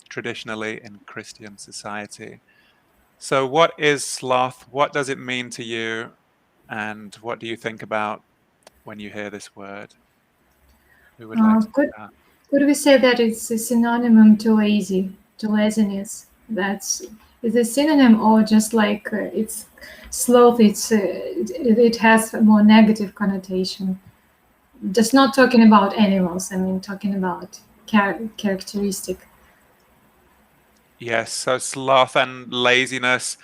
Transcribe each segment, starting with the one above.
traditionally in Christian society. So what is sloth? What does it mean to you? And what do you think about when you hear this word? Who would like to Could start? we say that it's a synonym to lazy, to laziness? That's is a synonym, or just like it's sloth? It has a more negative connotation. Just not talking about animals. I mean, talking about characteristic. Yes, so sloth and laziness.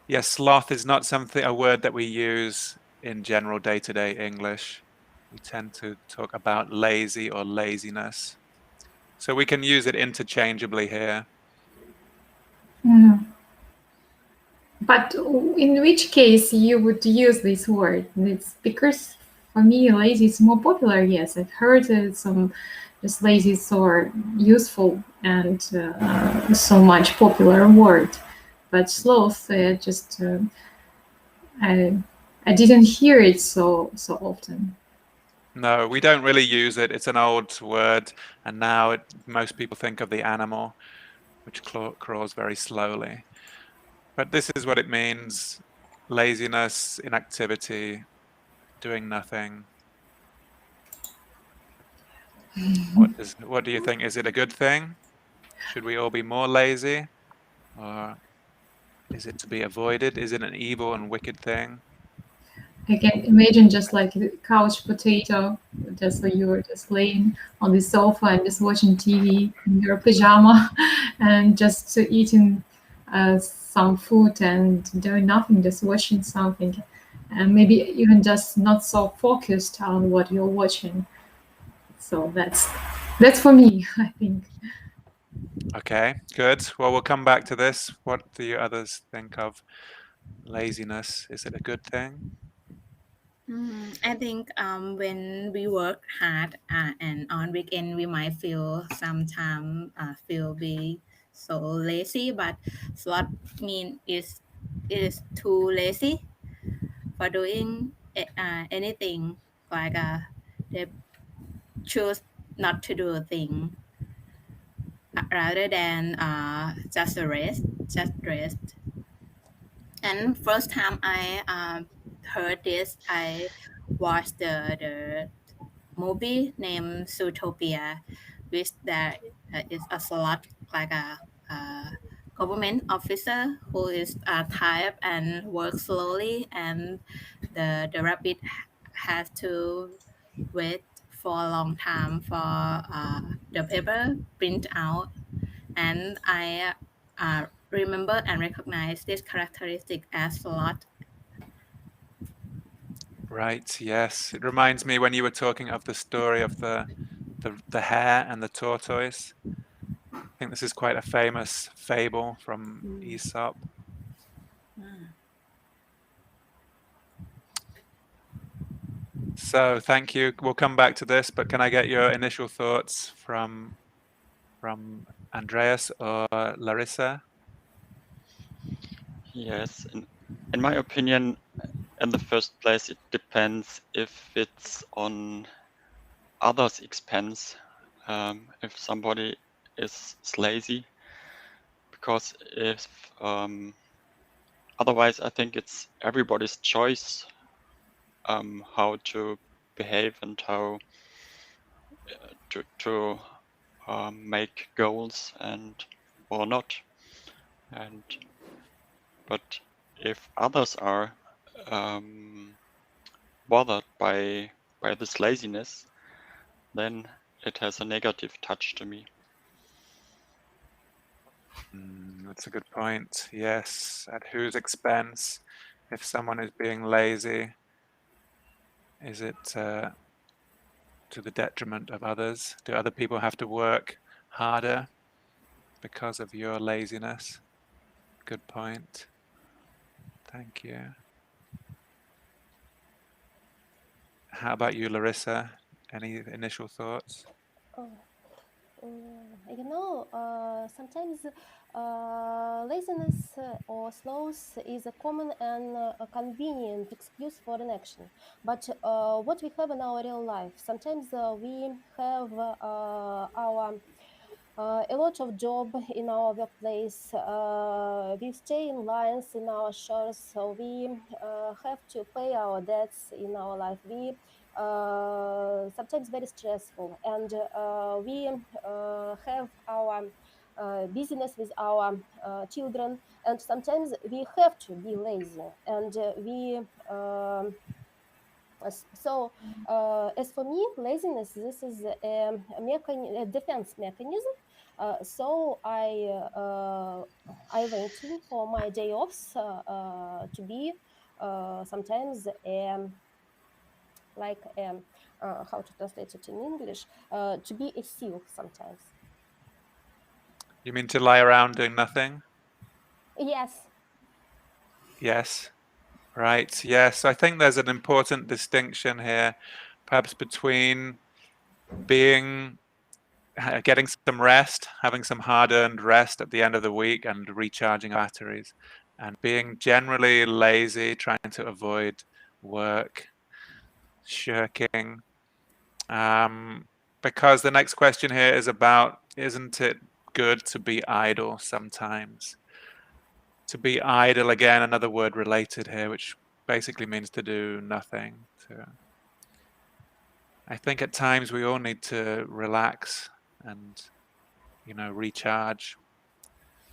Yes, sloth is not a word that we use in general day-to-day English. We tend to talk about lazy or laziness. So we can use it interchangeably here. Mhm. But in which case you would use this word? It's because for me, lazy is more popular. Yes, I've heard some just lazy is so useful and so much popular word. But sloth, I I didn't hear it so often. No, we don't really use it. It's an old word, and now most people think of the animal, which crawls very slowly. But this is what it means: laziness, inactivity, doing nothing. What do you think? Is it a good thing? Should we all be more lazy? Or is it to be avoided? Is it an evil and wicked thing? I can imagine just like the couch potato, just so you were just laying on the sofa and just watching TV in your pajama and just eating some food and doing nothing, just watching something. And maybe even just not so focused on what you're watching. So that's for me, I think. Okay, good. Well, we'll come back to this. What do you others think of laziness? Is it a good thing? I think when we work hard and on weekend we might feel sometimes feel be so lazy, but what mean is it is too lazy for doing anything, like they choose not to do a thing rather than just rest. And first time I heard this, I watched the movie named Zootopia, which that is a slot, like a government officer who is tired and works slowly, and the rabbit has to wait for a long time for the paper print out. And I remember and recognize this characteristic as Sloth. Right, yes. It reminds me when you were talking of the story of the hare and the tortoise. I think this is quite a famous fable from Aesop. So thank you. We'll come back to this, but can I get your initial thoughts from Andreas or Larissa? Yes, in my opinion, in the first place, it depends if it's on others' expense. If somebody is lazy, because if otherwise, I think it's everybody's choice how to behave and how to make goals and or not. And but if others are bothered by this laziness, then it has a negative touch to me. That's a good point. Yes, at whose expense? If someone is being lazy, is it to the detriment of others? Do other people have to work harder because of your laziness? Good point. Thank you. How about you, Larissa? Any initial thoughts? Oh, sometimes laziness or sloth is a common and a convenient excuse for inaction. But what we have in our real life, sometimes we have our a lot of job in our workplace. We stay in lines in our shores, so we have to pay our debts in our life. We sometimes very stressful, and we have our business with our children, and sometimes we have to be lazy, and we. So, as for me, laziness, this is a defense mechanism. So I waiting for my day offs to be sometimes like how to translate it in English, to be a seal sometimes. You mean to lie around doing nothing? Yes. Yes. Right. Yes. I think there's an important distinction here, perhaps between being getting some rest, having some hard-earned rest at the end of the week and recharging batteries, and being generally lazy, trying to avoid work, shirking. Because the next question here is about, isn't it good to be idle sometimes? To be idle, again, another word related here, which basically means to do nothing. I think at times we all need to relax and, recharge.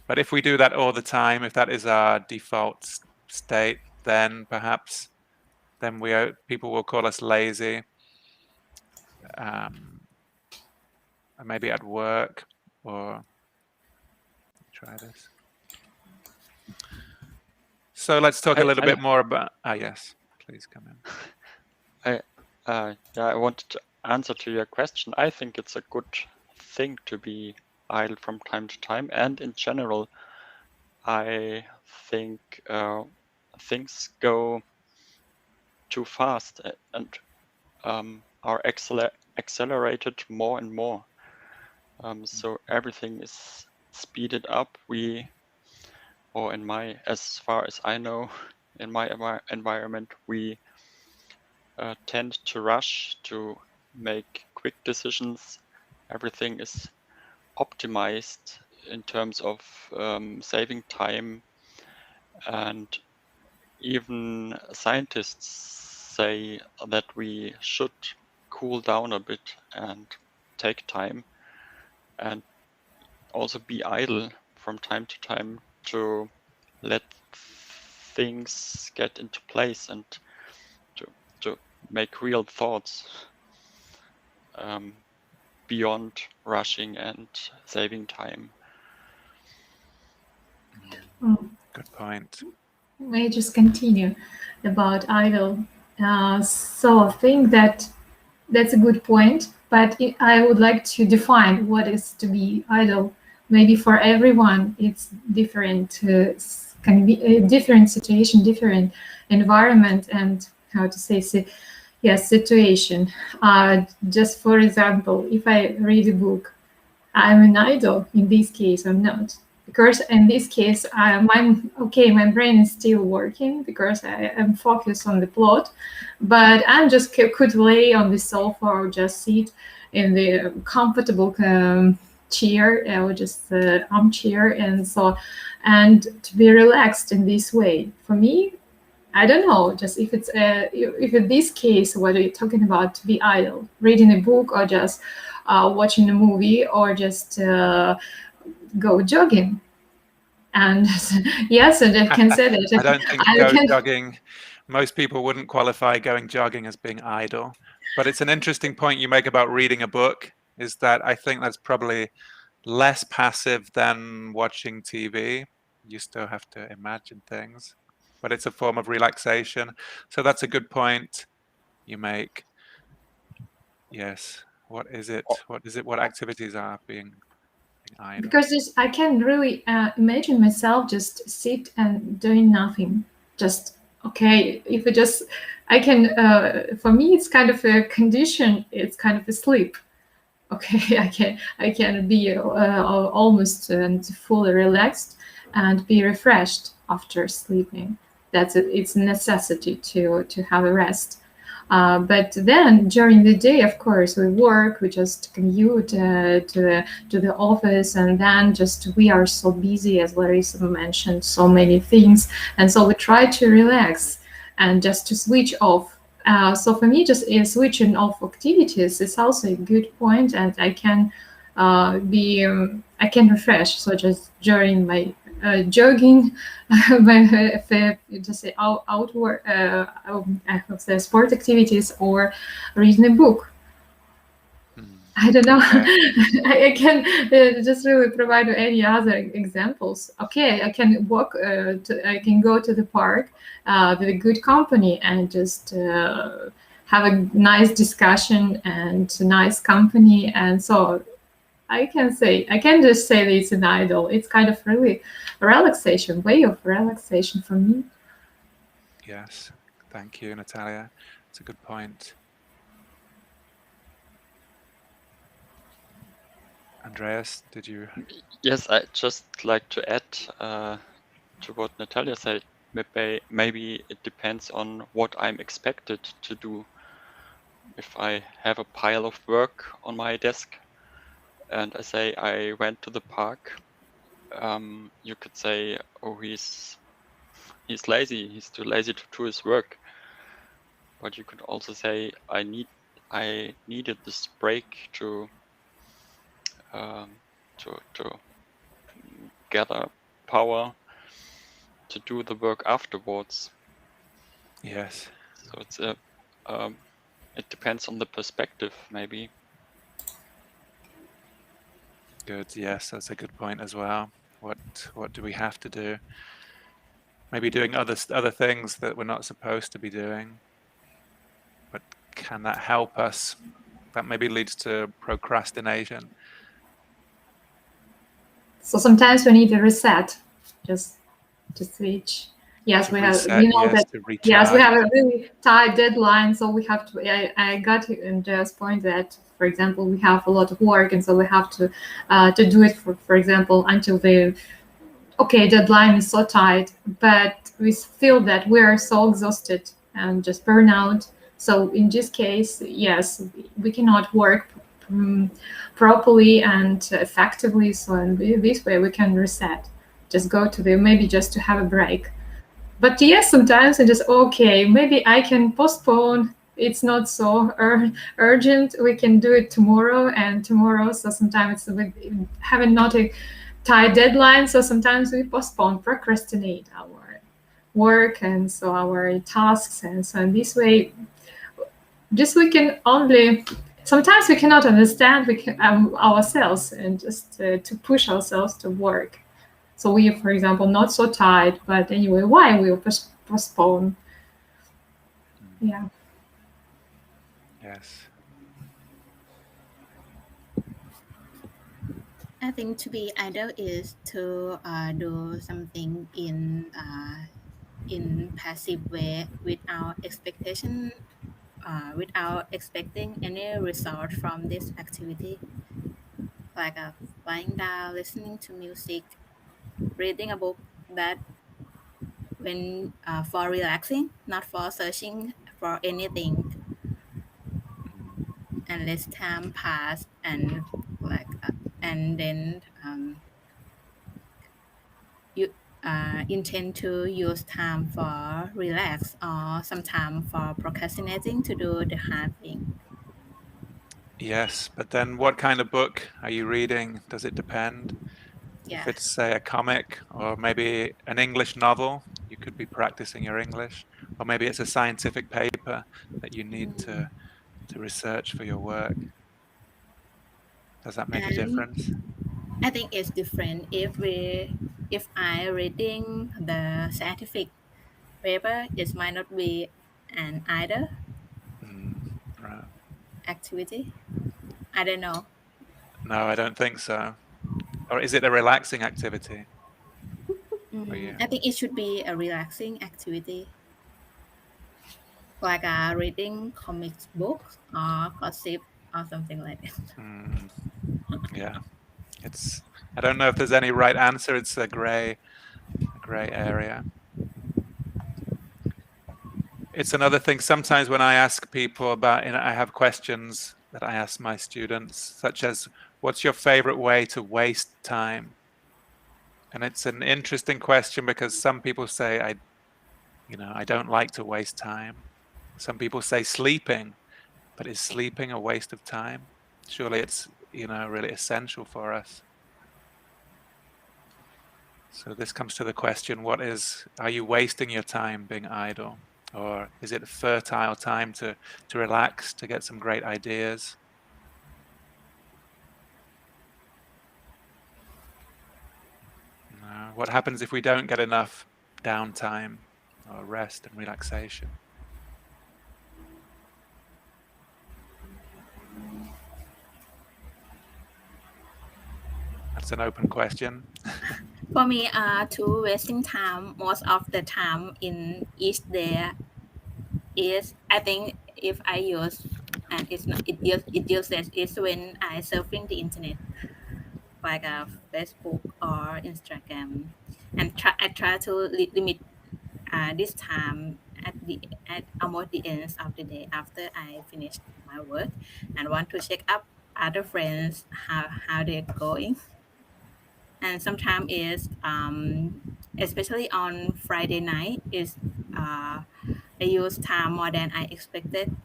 But if we do that all the time, if that is our default state, then perhaps people will call us lazy. Maybe at work, or try this. So let's talk a little bit more about. Yes, please come in. I wanted to answer to your question. I think it's a good thing to be idle from time to time, and in general, I think things go too fast and are accelerated more and more. So everything is speeded up. As far as I know, in my environment, we tend to rush to make quick decisions. Everything is optimized in terms of saving time, and even scientists say that we should cool down a bit and take time and also be idle from time to time to let things get into place and to make real thoughts beyond rushing and saving time. Good point. May I just continue about idle? So I think that's a good point, but I would like to define what is to be idle. Maybe for everyone it's different, can be a different situation, different environment, and how to say, situation. Just for example, if I read a book, I'm an idle. In this case, I'm not. Because in this case, my brain is still working because I am focused on the plot, but I'm just could lay on the sofa or just sit in the comfortable chair or just armchair and to be relaxed in this way. For me, I don't know, just if in this case, what are you talking about, to be idle, reading a book or just watching a movie or just go jogging. And yes, and I can say that. I don't think jogging, most people wouldn't qualify going jogging as being idle. But it's an interesting point you make about reading a book, is that I think that's probably less passive than watching TV. You still have to imagine things, but it's a form of relaxation. So that's a good point you make. Yes. What is it? What activities are being idle? Because I can really imagine myself just sit and doing nothing. Just, okay, if it just, I can, for me, it's kind of a condition, it's kind of a sleep. Okay, I can be almost fully relaxed and be refreshed after sleeping. It's a necessity to have a rest. But then during the day, of course, we work, we just commute to the office, and then just we are so busy, as Larissa mentioned, so many things. And so we try to relax and just to switch off. So for me, just switching off activities is also a good point, and I can I can refresh. So just during my jogging, just say outward, I would say sport activities or reading a book. I don't know. Okay. I can just really provide any other examples. Okay, I can walk. I can go to the park with a good company and just have a nice discussion and nice company. And so I can just say that it's an idol. It's kind of really a relaxation, way of relaxation for me. Yes. Thank you, Natalia. It's a good point. Andreas, did you? Yes, I just like to add to what Natalia said. Maybe it depends on what I'm expected to do. If I have a pile of work on my desk and I say I went to the park, you could say, oh, he's lazy. He's too lazy to do his work. But you could also say I needed this break to gather power to do the work afterwards. Yes. So it's it depends on the perspective, maybe. Good. Yes, that's a good point as well. What do we have to do? Maybe doing other things that we're not supposed to be doing. But can that help us? That maybe leads to procrastination. So sometimes we need a reset, just to switch. Yes, To we reset, know yes, that. to recharge. Yes, we have a really tight deadline, so we have to. I got Andrea's point that, for example, we have a lot of work, and so we have to do it for example, until the deadline is so tight, but we feel that we are so exhausted and just burn out. So in this case, yes, we cannot work properly and effectively. So in this way, we can reset, just go to maybe just to have a break. But yes, sometimes I just maybe I can postpone. It's not so urgent. We can do it tomorrow and tomorrow. So sometimes we having not a tight deadline. So sometimes we postpone, procrastinate our work and so our tasks, and so in this way, just we can only. Sometimes we cannot understand ourselves and just to push ourselves to work. So we, for example, not so tight, but anyway, why we postpone? Yeah. Yes. I think to be idle is to do something in passive way without expectation, without expecting any result from this activity, like lying down, listening to music, reading a book. That when for relaxing, not for searching for anything, and less time pass and and then you intend to use time for relax or some time for procrastinating to do the hard thing. Yes, but then what kind of book are you reading? Does it depend? Yeah. If it's, say, a comic or maybe an English novel, you could be practicing your English. Or maybe it's a scientific paper that you need to research for your work. Does that make a And difference? I think it's different if I reading the scientific paper, it might not be an either Right. activity. I don't know. No, I don't think so. Or is it a relaxing activity for you? I think it should be a relaxing activity, like reading comics books or gossip or something like that. Yeah, I don't know if there's any right answer. It's a gray area. it's another thing. Sometimes when I ask people about, I have questions that I ask my students, such as, what's your favorite way to waste time? And it's an interesting question because some people say, I don't like to waste time. Some people say sleeping, but is sleeping a waste of time? Surely it's, really essential for us. So this comes to the question, are you wasting your time being idle? Or is it a fertile time to relax, to get some great ideas? What happens if we don't get enough downtime or rest and relaxation? That's an open question. For me, to wasting time most of the time in each day is, I think, if I use, and it's not, it uses is when I surfing the internet, like Facebook or Instagram, and I try to limit this time at almost the end of the day after I finish my work, and want to check up other friends how they're going. And sometimes is especially on Friday night is I use time more than I expected,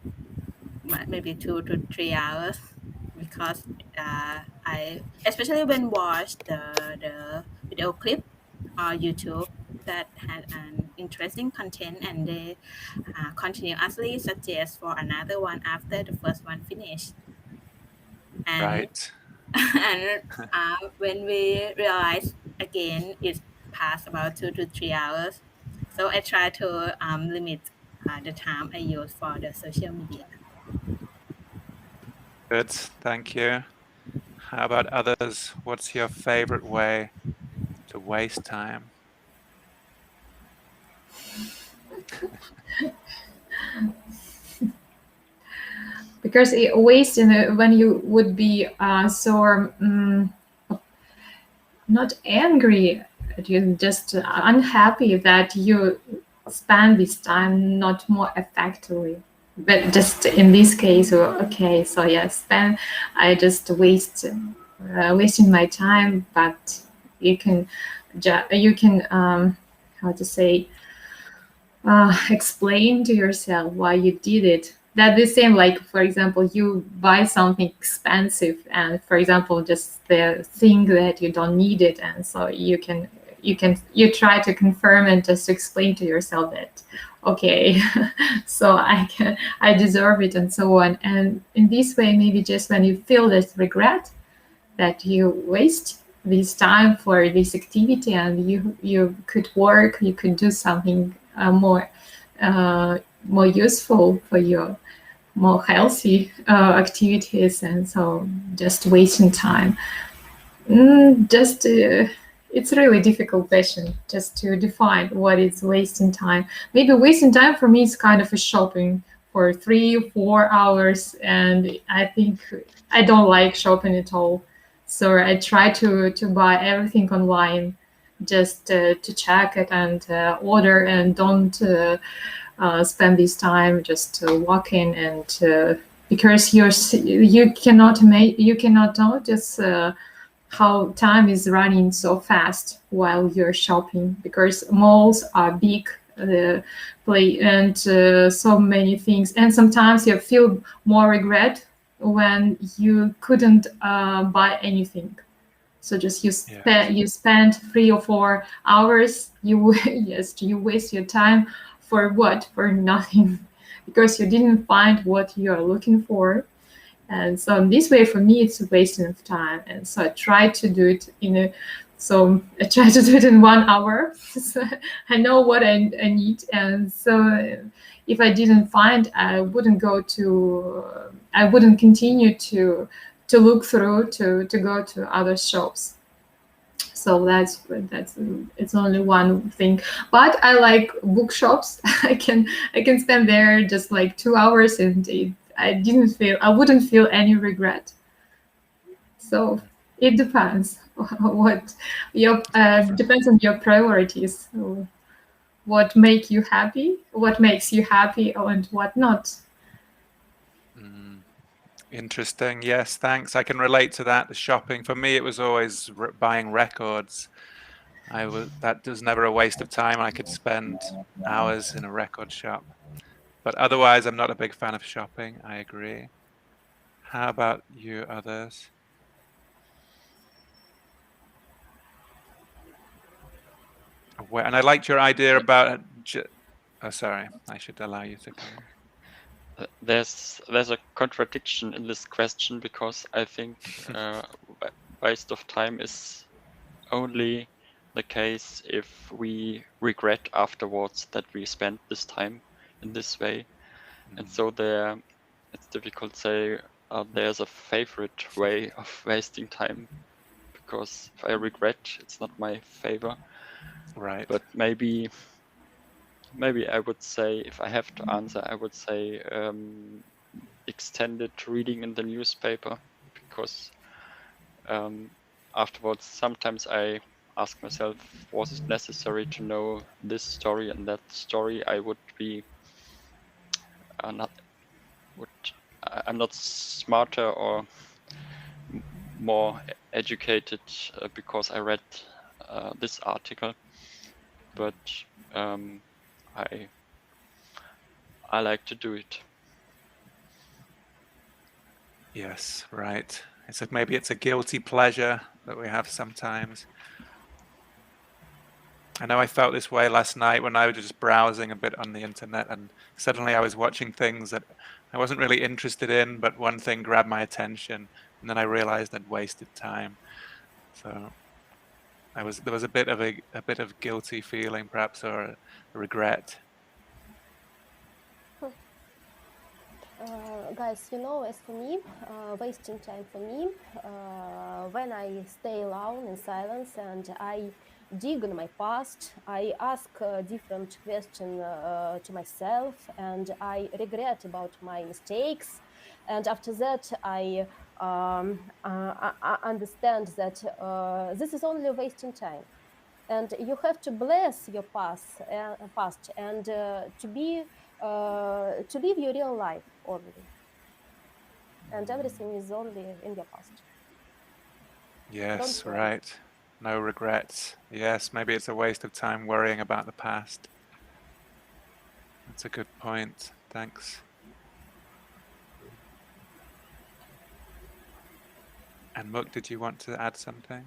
maybe 2 to 3 hours, because I especially when watch the video clip on YouTube that had an interesting content, and they continuously suggest for another one after the first one finished. And Right. and when we realize again it's past about 2 to 3 hours, so I try to limit the time I use for the social media. Good, thank you. How about others? What's your favorite way to waste time? Because it waste when you would be so not angry, you're just unhappy that you spend this time not more effectively. But just in this case, okay, so yes, then I just wasting my time. But you can, how to say, explain to yourself why you did it. That the same, like for example, you buy something expensive, and for example, just the thing that you don't need it, and so you try to confirm and just explain to yourself that okay, so I deserve it, and so on. And in this way, maybe just when you feel this regret that you waste this time for this activity, and you could work, you could do something more useful for you, more healthy activities, and so just wasting time. It's a really difficult question just to define what is wasting time. Maybe wasting time for me is kind of a shopping for 3 or 4 hours, and I think I don't like shopping at all. So I try to buy everything online, just to check it and order, and don't spend this time just walking, and because you cannot notice how time is running so fast while you're shopping, because malls are big, play, and so many things, and sometimes you feel more regret when you couldn't buy anything. So just you spend 3 or 4 hours. You waste your time for what? For nothing, because you didn't find what you are looking for. And so in this way, for me, it's a wasting of time. And so I try to do it in 1 hour. So I know what I need. And so if I didn't find, I wouldn't continue to look through, to go to other shops. So that's it's only one thing. But I like bookshops. I can spend there just like 2 hours, and I wouldn't feel any regret. So it depends what your depends on your priorities. So. what makes you happy, and what not. Interesting. Yes, thanks. I can relate to that. The shopping for me, it was always buying records. That was never a waste of time. I could spend hours in a record shop. But otherwise, I'm not a big fan of shopping. I agree. How about you others? And I liked your idea about. Oh, sorry. I should allow you to come in. There's a contradiction in this question, because I think waste of time is only the case if we regret afterwards that we spent this time in this way. And so it's difficult to say there's a favorite way of wasting time, because if I regret, it's not my favor. Right. But maybe I would say, if I have to answer, I would say extended reading in the newspaper, because afterwards sometimes I ask myself, was it necessary to know this story and that story? I would be I'm not smarter or more educated because I read this article, but I like to do it. Yes, right. Maybe it's a guilty pleasure that we have sometimes. I know I felt this way last night when I was just browsing a bit on the internet, and suddenly I was watching things that I wasn't really interested in, but one thing grabbed my attention, and then I realized I'd wasted time. So there was a bit of guilty feeling, perhaps, or a regret. Guys, as for me, wasting time for me, when I stay alone in silence and I dig in my past, I ask different questions to myself, and I regret about my mistakes. And after that, I understand that this is only wasting time. And you have to bless your past and to live your real life only, and everything is only in your past. Yes, Don't worry. right. No regrets. Yes, maybe it's a waste of time worrying about the past. That's a good point. Thanks. And Muk, did you want to add something?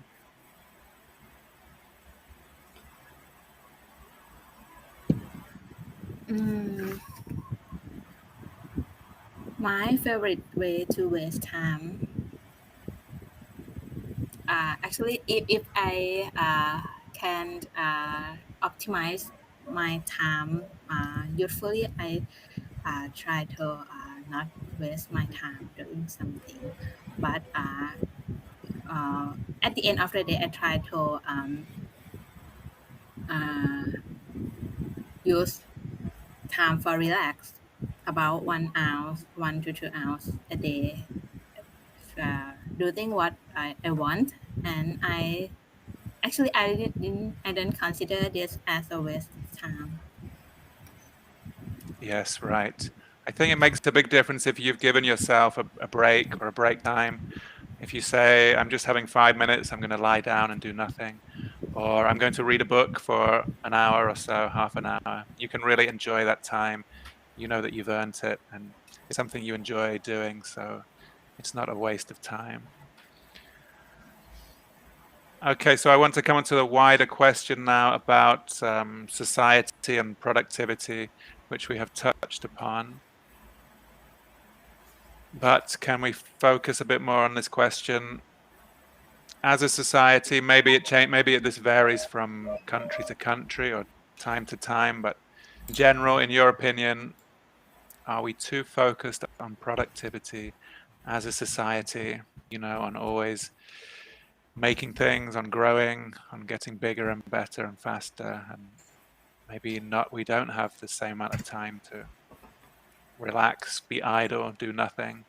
My favorite way to waste time. Actually, if I can optimize my time usefully, I try to not waste my time doing something. But at the end of the day, I try to uh, use time for relax, about 1 hour, 1 to 2 hours a day. Doing what I want, and I don't consider this as a waste of time. Yes, right. I think it makes a big difference if you've given yourself a break or a break time. If you say, I'm just having 5 minutes, I'm going to lie down and do nothing, or I'm going to read a book for an hour or so, half an hour, you can really enjoy that time. You know that you've earned it, and it's something you enjoy doing, so it's not a waste of time. Okay, so I want to come on to the wider question now about society and productivity, which we have touched upon. But can we focus a bit more on this question? As a society, maybe this varies from country to country or time to time, but in general, in your opinion, are we too focused on productivity as a society, on always making things, on growing, on getting bigger and better and faster, and maybe we don't have the same amount of time to relax, be idle, do nothing,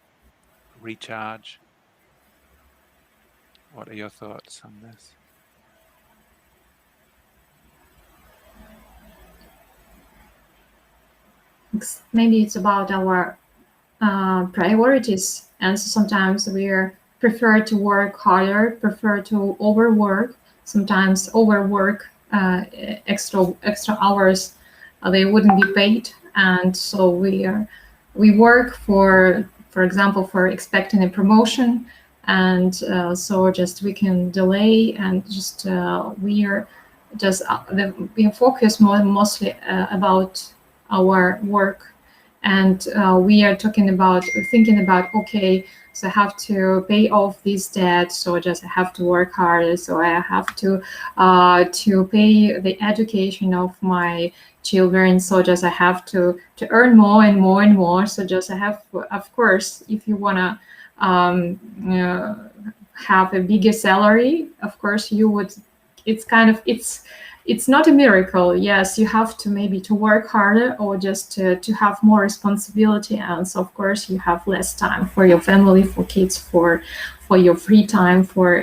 recharge? What are your thoughts on this? maybe it's about our priorities, and sometimes we prefer to work harder, prefer to overwork, sometimes overwork extra hours. They wouldn't be paid, and so we work for example, for expecting a promotion, and so just we can delay, and just we are just we focus mostly about our work, and we are thinking about, okay, so I have to pay off this debt, so just I have to work harder, so I have to pay the education of my children, so just I have to earn more and more and more, so just I have, of course, if you want to have a bigger salary, of course you would, it's not a miracle. Yes, you have to maybe to work harder, or just to have more responsibility, and so of course you have less time for your family, for kids, for your free time, for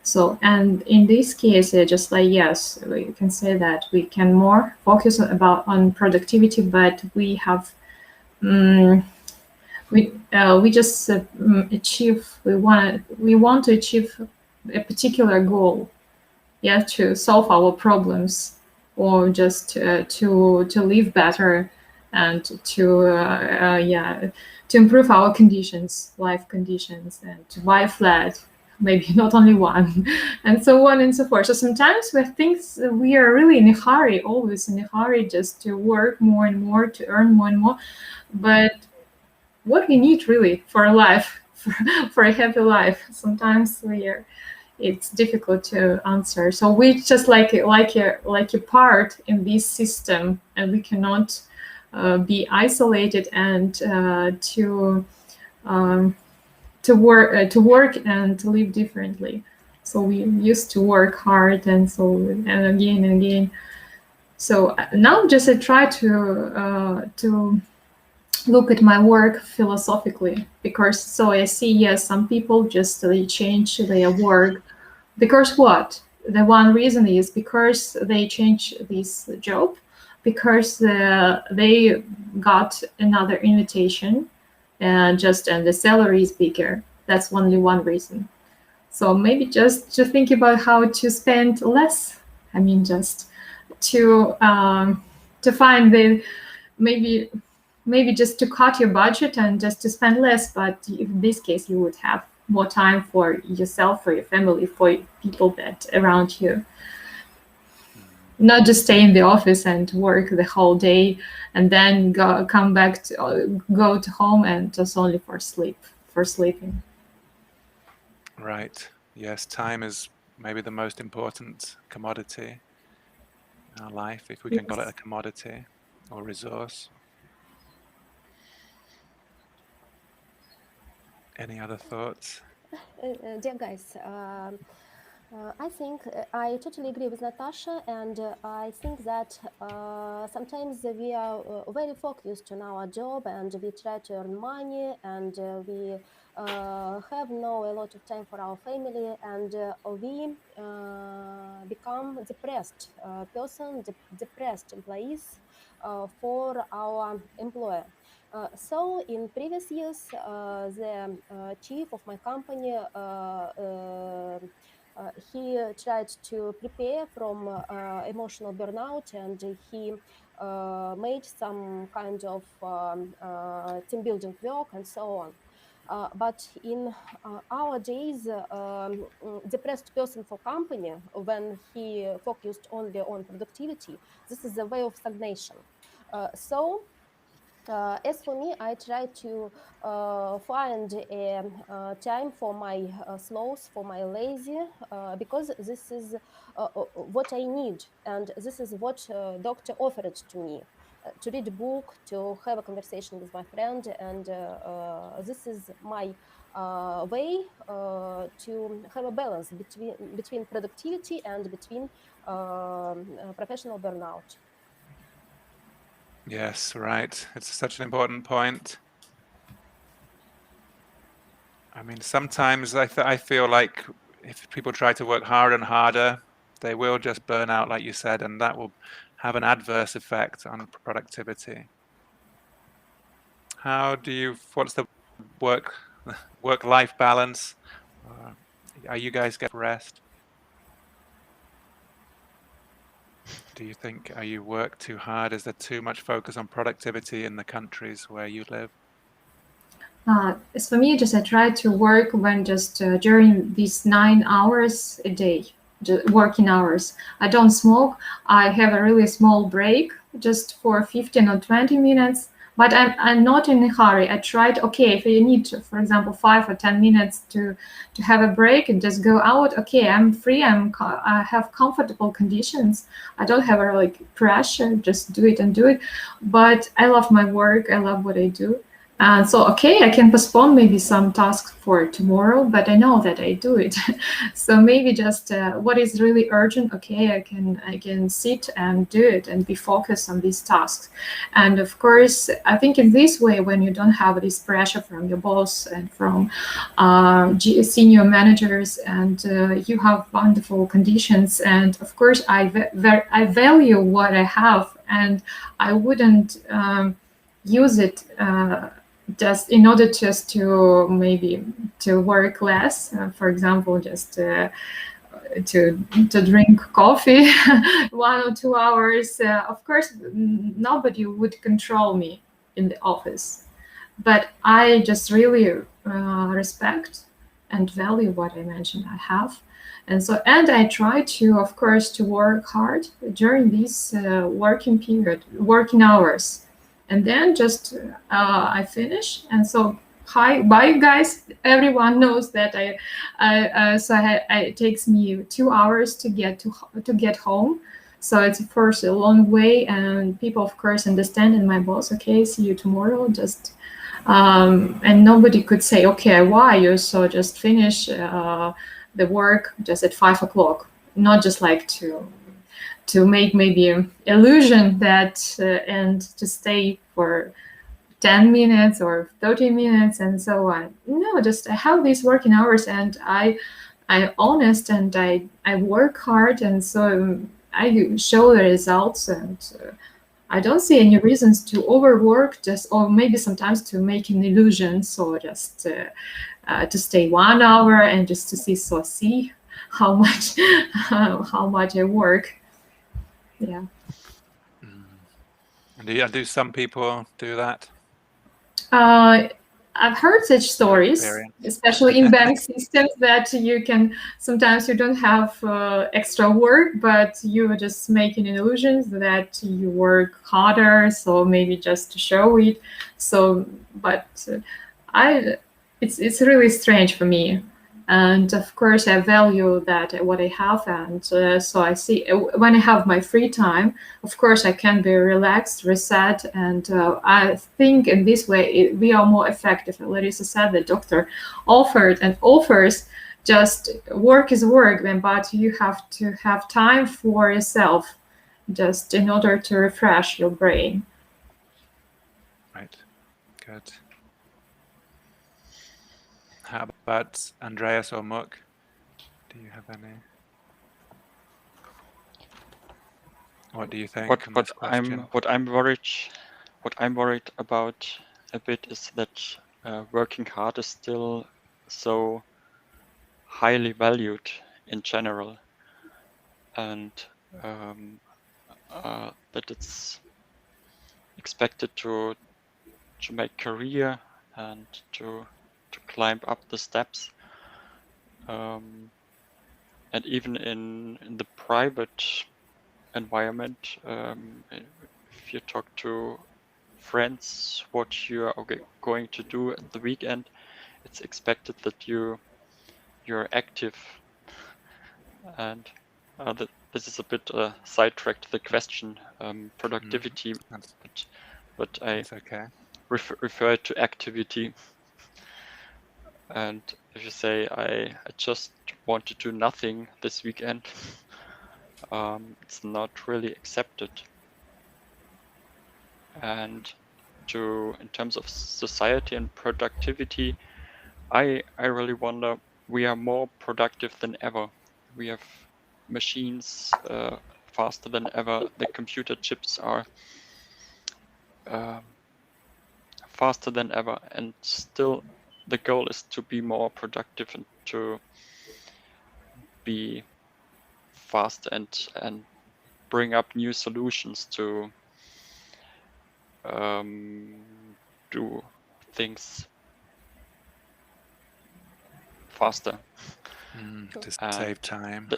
so, and in this case, just like, yes, we can say that we can more focus on productivity, but we have we just achieve, we want to achieve a particular goal, yeah, to solve our problems, or just to live better, and to improve our conditions, life conditions, and to buy a flat, maybe not only one, and so on and so forth. So sometimes we think we are really in a hurry, always in a hurry, just to work more and more, to earn more and more, but what we need really for a life, for a happy life, sometimes it's difficult to answer. So we just like a part in this system, and we cannot be isolated, and to work and to live differently. So we used to work hard, and again and again. So now just I try to look at my work philosophically, because so I see, yes, some people just they change their work because what? The one reason is because they change this job, because they got another invitation, and the salary is bigger. That's only one reason. So maybe just to think about how to spend less. I mean, just to find the maybe just to cut your budget and just to spend less. But in this case, you would have more time for yourself, for your family, for people that around you. Not just stay in the office and work the whole day, and then go to home and just only for sleeping. Right. Yes, time is maybe the most important commodity in our life, if we can call it a commodity or resource. Any other thoughts? Dear guys, I think I totally agree with Natasha, and I think that sometimes we are very focused on our job, and we try to earn money, and we have no a lot of time for our family, and we become depressed depressed employees for our employer. So in previous years, the chief of my company he tried to prepare from emotional burnout, and he made some kind of team building work and so on. But in our days, depressed person for company, when he focused only on productivity, this is a way of stagnation. So as for me, I try to find a time for my sloth, for my lazy, because this is what I need, and this is what doctor offered to me. To read a book, to have a conversation with my friend, and this is my way to have a balance between productivity and between professional burnout. Yes, right. It's such an important point. I mean, sometimes I feel like if people try to work harder and harder, they will just burn out, like you said, and that will have an adverse effect on productivity. what's the work-life balance? Are you guys get rest? Do you think, are you work too hard? Is there too much focus on productivity in the countries where you live? As for me, just I try to work when just during these 9 hours a day, working hours. I don't smoke. I have a really small break, just for 15 or 20 minutes. But I'm not in a hurry. I tried. Okay, if you need, for example, 5 or 10 minutes to have a break and just go out. Okay, I'm free. I have comfortable conditions. I don't have a like pressure. Just do it and do it. But I love my work. I love what I do. And so, okay, I can postpone maybe some tasks for tomorrow, but I know that I do it. So maybe just what is really urgent, okay, I can sit and do it and be focused on these tasks. And of course, I think in this way, when you don't have this pressure from your boss and from senior managers, and you have wonderful conditions, and of course, I value what I have, and I wouldn't use it just in order just to maybe to work less, for example, just to drink coffee 1 or 2 hours. Of course, nobody would control me in the office, but I just really respect and value what I mentioned I have. And so, and I try to, of course, to work hard during this working hours. And then just I finish, and so hi, bye, guys. Everyone knows that it takes me 2 hours to get home. So it's of course a long way, and people of course understand. And my boss, okay, see you tomorrow. Just and nobody could say, okay, why you so just finish the work just at 5 o'clock, not just like to make maybe an illusion that and to stay for 10 minutes or 30 minutes and so on. No, just I have these working hours, and I'm honest, and I work hard, and so I show the results, and I don't see any reasons to overwork, just or maybe sometimes to make an illusion. So just to stay 1 hour and just to see how much how much I work. Yeah. And do some people do that? I've heard such stories, especially in bank systems, that you can sometimes you don't have extra work, but you're just making an illusion that you work harder, so maybe just to show it. So, but it's really strange for me. And of course, I value that what I have, and so I see when I have my free time. Of course, I can be relaxed, reset, and I think in this way we are more effective. Larissa said the doctor offered and offers just work is work, but you have to have time for yourself, just in order to refresh your brain. Right. Good. How about Andreas or Muk? Do you have any? What do you think? What I'm worried about a bit is that working hard is still so highly valued in general, and that it's expected to make career and to climb up the steps, and even in the private environment, if you talk to friends what you are going to do at the weekend, it's expected that you're active, and this is a bit sidetracked the question, productivity, but I okay. refer to activity. And if you say I just want to do nothing this weekend, it's not really accepted. And in terms of society and productivity, I really wonder, we are more productive than ever. We have machines faster than ever. The computer chips are faster than ever, and still the goal is to be more productive and to be fast and bring up new solutions to do things faster. To And save time.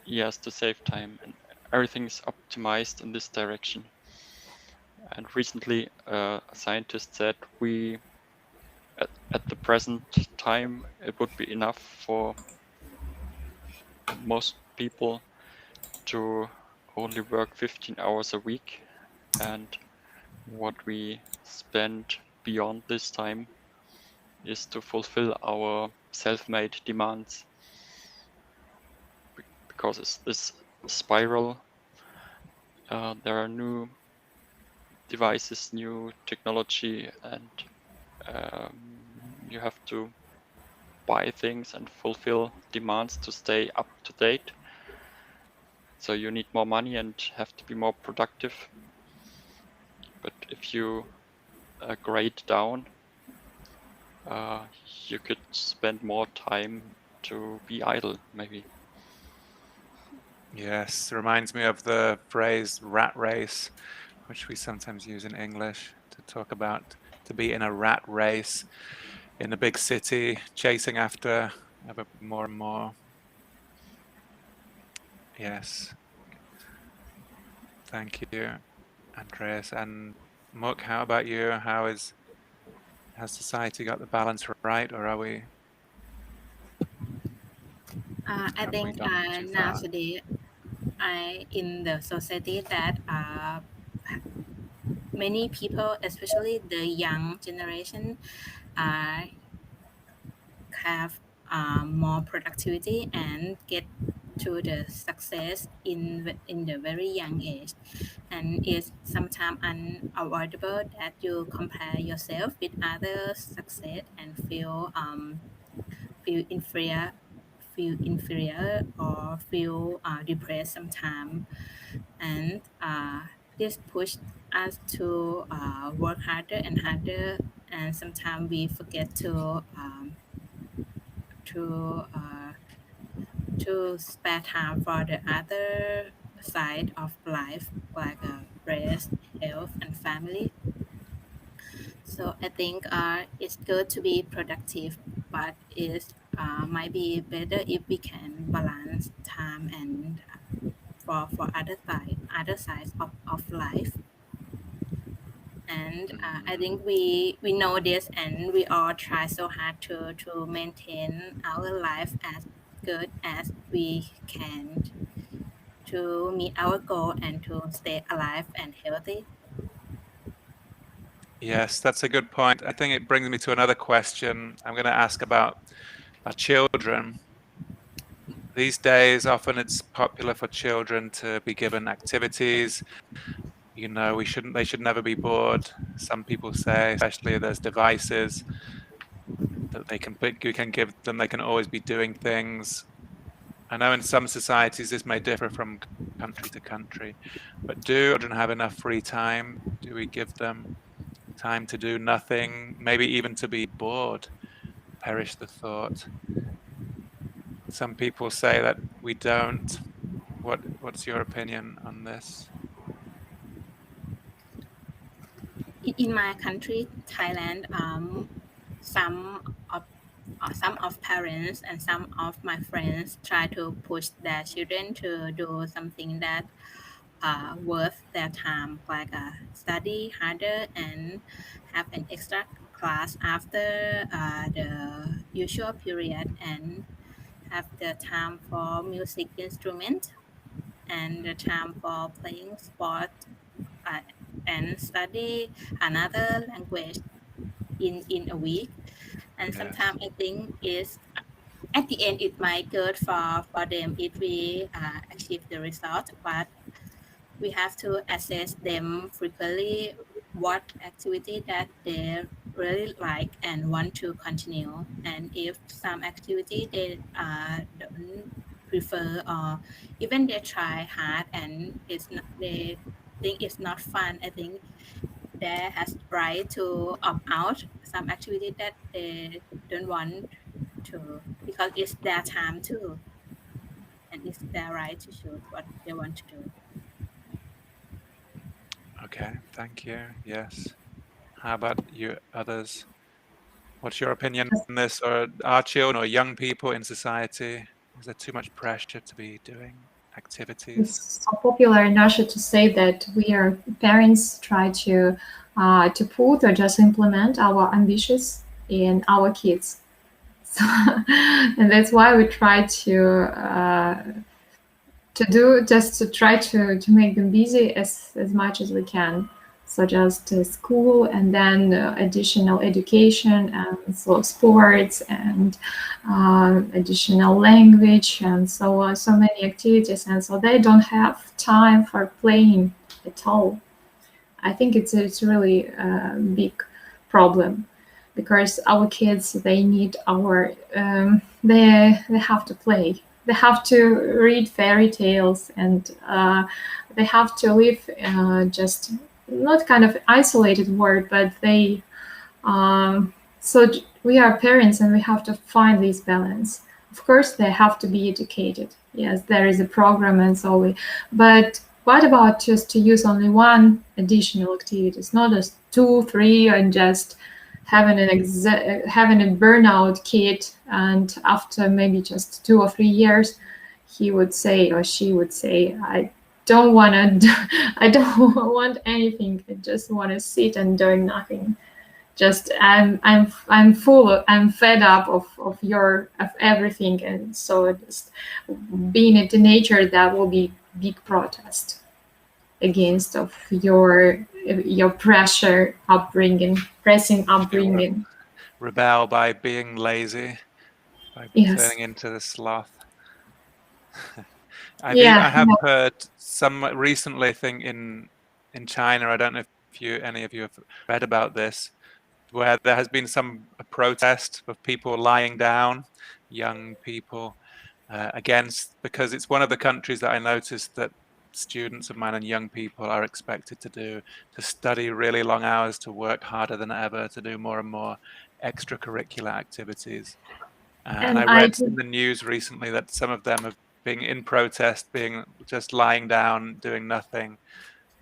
Yes, to save time, and everything is optimized in this direction. And recently, a scientist said at the present time, it would be enough for most people to only work 15 hours a week, and what we spend beyond this time is to fulfill our self-made demands, because it's this spiral. There are new devices, new technology, and you have to buy things and fulfill demands to stay up to date. So you need more money and have to be more productive. But if you grade down, you could spend more time to be idle, maybe. Yes, reminds me of the phrase rat race, which we sometimes use in English to talk about to be in a rat race in a big city, chasing after ever more and more. Yes. Thank you, Andreas. And Muk, how about you? Has society got the balance right, or I have we think gone too far? nowadays in the society that many people, especially the young generation, have more productivity and get to the success in the very young age, and it's sometimes unavoidable that you compare yourself with others' success and feel inferior or feel depressed sometimes, and this push us to work harder and harder, and sometimes we forget to uh, to spare time for the other side of life, like rest, health, and family. So I think it's good to be productive, but it might be better if we can balance time and for other sides of life. And I think we know this, and we all try so hard to maintain our life as good as we can to meet our goal and to stay alive and healthy. Yes, that's a good point. I think it brings me to another question I'm going to ask about our children. These days, often it's popular for children to be given activities. They should never be bored. Some people say, especially there's devices that you can give them, they can always be doing things. I know in some societies this may differ from country to country, but do children have enough free time? Do we give them time to do nothing, maybe even to be bored? Perish the thought. Some people say that we don't. What's your opinion on this? In my country, Thailand, some of some of parents and some of my friends try to push their children to do something that worth their time, like study harder and have an extra class after the usual period, and have the time for music instrument and the time for playing sport, uh, and study another language in a week. And Yes. sometimes I think is at the end it might good for them if we achieve the result, but we have to assess them frequently what activity that they really like and want to continue, and if some activity they don't prefer, or even they try hard and they think it's not fun, I think there has right to opt out some activity that they don't want to, because it's their time too, and it's their right to choose what they want to do. Okay, thank you. Yes. How about you others? What's your opinion on this? Or are children or young people in society, is there too much pressure to be doing activities? It's so popular in Russia to say that we are parents try to put or just implement our ambitions in our kids. So, and that's why we try to do just to try to make them busy as much as we can. So just school and then additional education and so sports and additional language and so on, so many activities, and so they don't have time for playing at all. I think it's really a big problem because our kids, they need our they have to play, they have to read fairy tales, and they have to live just not kind of isolated world, but they so we are parents and we have to find this balance. Of course they have to be educated, yes, there is a program and so we, but what about just to use only one additional activities, not just 2 3, and just having having a burnout kid, and after maybe just 2 or 3 years he would say or she would say, I don't want to I don't want anything, I just want to sit and doing nothing, just I'm full, I'm fed up of everything, and so just being a teenager, that will be big protest against of your pressure upbringing, pressing upbringing. Rebel by being lazy, by Yes. turning into the sloth. I Yeah, have heard some recently thing in China. I don't know if any of you have read about this, where there has been a protest of people lying down, young people, against, because it's one of the countries that I noticed that students of mine and young people are expected to study really long hours, to work harder than ever, to do more and more extracurricular activities. And I read in the news recently that some of them have been in protest, being just lying down, doing nothing.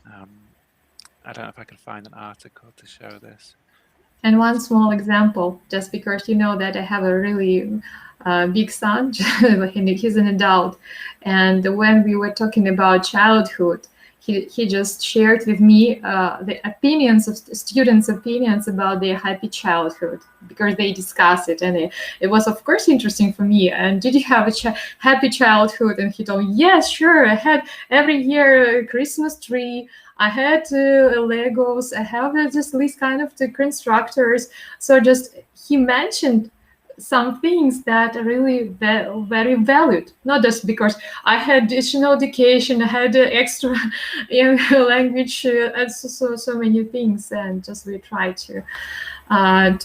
I don't know if I can find an article to show this. And one small example, just because you know that I have a really big son, he's an adult, and when we were talking about childhood, he just shared with me the opinions of students' opinions about their happy childhood, because they discuss it, and it was of course interesting for me. And did you have a happy childhood? And he told me, yes, sure, I had every year a Christmas tree, I had Legos, I have just these kind of the constructors. So just he mentioned some things that are really very valued, not just because I had additional education, I had extra language, and so many things, and just we try to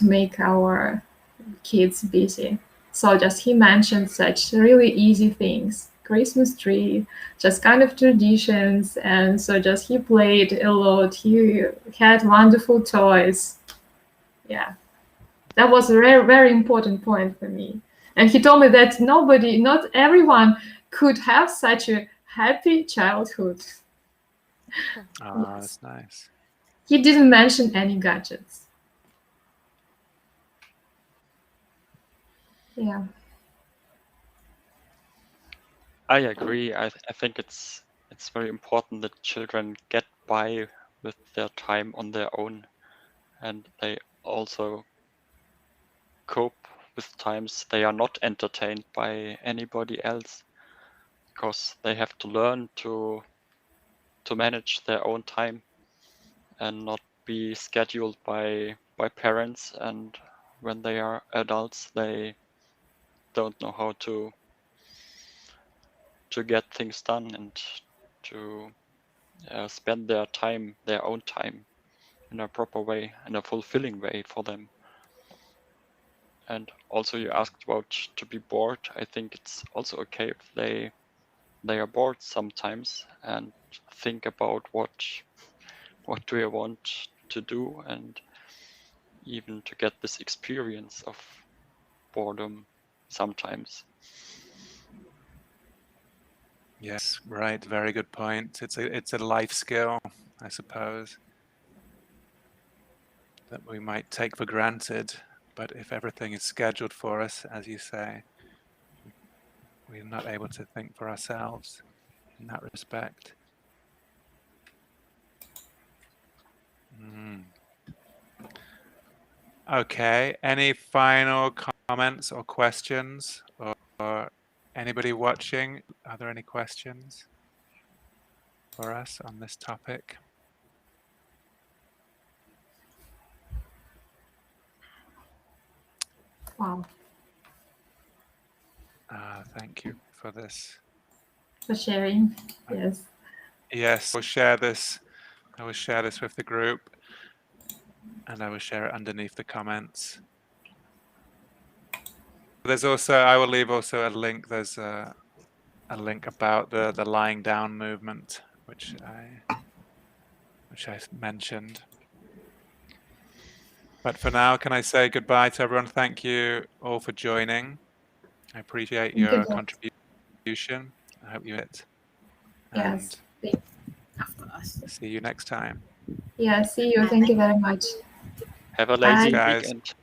make our kids busy. So just he mentioned such really easy things, Christmas tree, just kind of traditions, and so just he played a lot, he had wonderful toys. Yeah, that was a very, very important point for me. And he told me that not everyone could have such a happy childhood. Oh, that's nice. He didn't mention any gadgets. Yeah. I agree. I think it's very important that children get by with their time on their own, and they also cope with times they are not entertained by anybody else, because they have to learn to manage their own time and not be scheduled by parents, and when they are adults they don't know how to get things done and to spend their own time in a proper way, in a fulfilling way for them. And also you asked about to be bored. I think it's also okay if they are bored sometimes and think about what do you want to do, and even to get this experience of boredom sometimes. Yes, right. Very good point. It's a life skill, I suppose, that we might take for granted. But if everything is scheduled for us, as you say, we're not able to think for ourselves in that respect. Okay. Any final comments or questions, or anybody watching? Are there any questions for us on this topic? Wow. Thank you for this. For sharing. Yes. Yes, we'll share this. I will share this with the group, and I will share it underneath the comments. There's also, I will leave also a link. There's a link about the lying down movement, which I mentioned. But for now, can I say goodbye to everyone? Thank you all for joining. I appreciate your contribution. I hope you it. Yes. And Of course. see you next time. Yeah, see you. Thank you very much. Have a lazy guys. weekend.